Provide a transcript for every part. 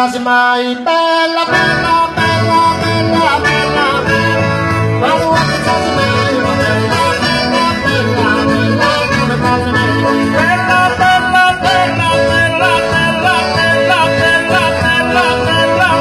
casa mai bella, bella, bella, bella, bella, bella. Ma tu che casa mai bella, bella, bella, bella, come casa mai bella, bella, bella, bella, bella, bella, bella, bella,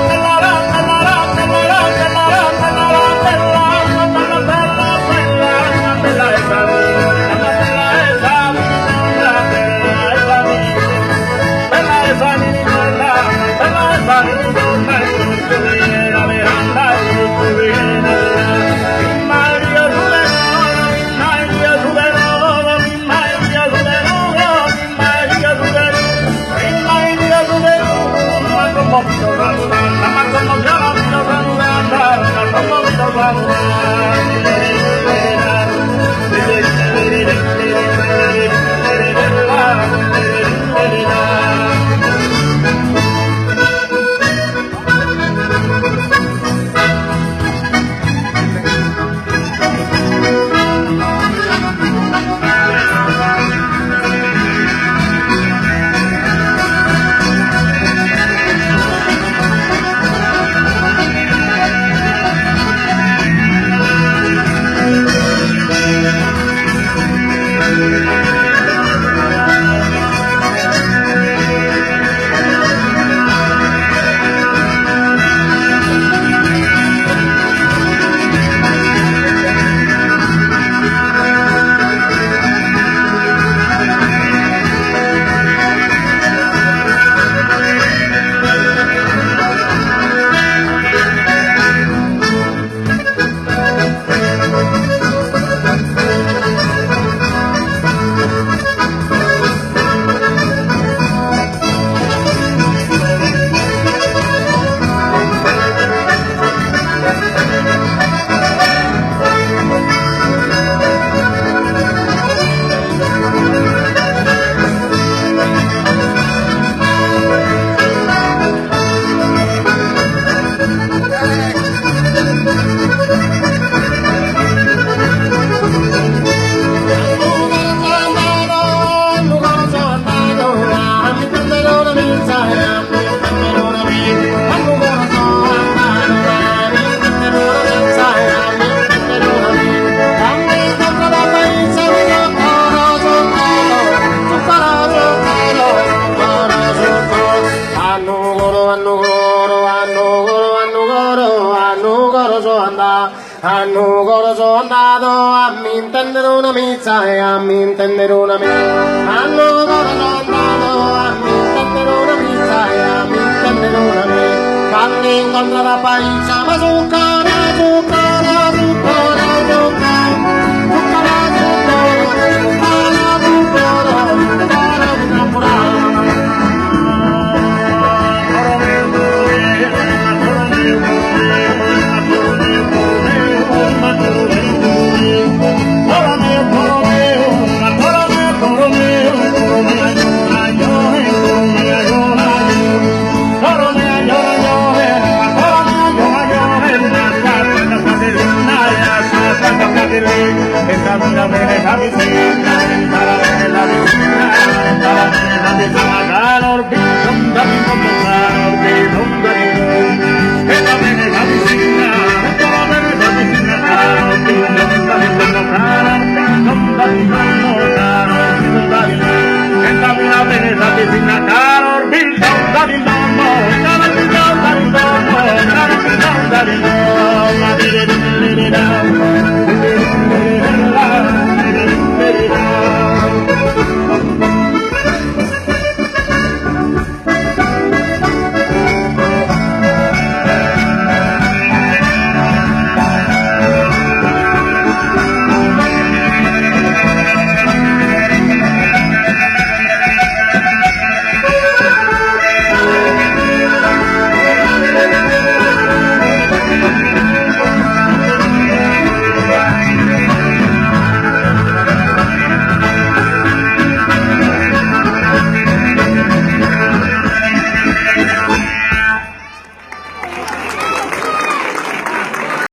hanno corso andato a mi intendere una mizza e a mi intendere una mizza. Hanno corso andato a mi intendere una mizza e a mi intendere una mizza. Quando incontra la paisa ma zuccara, zuccara, zuccara, zuccara, zuccara, la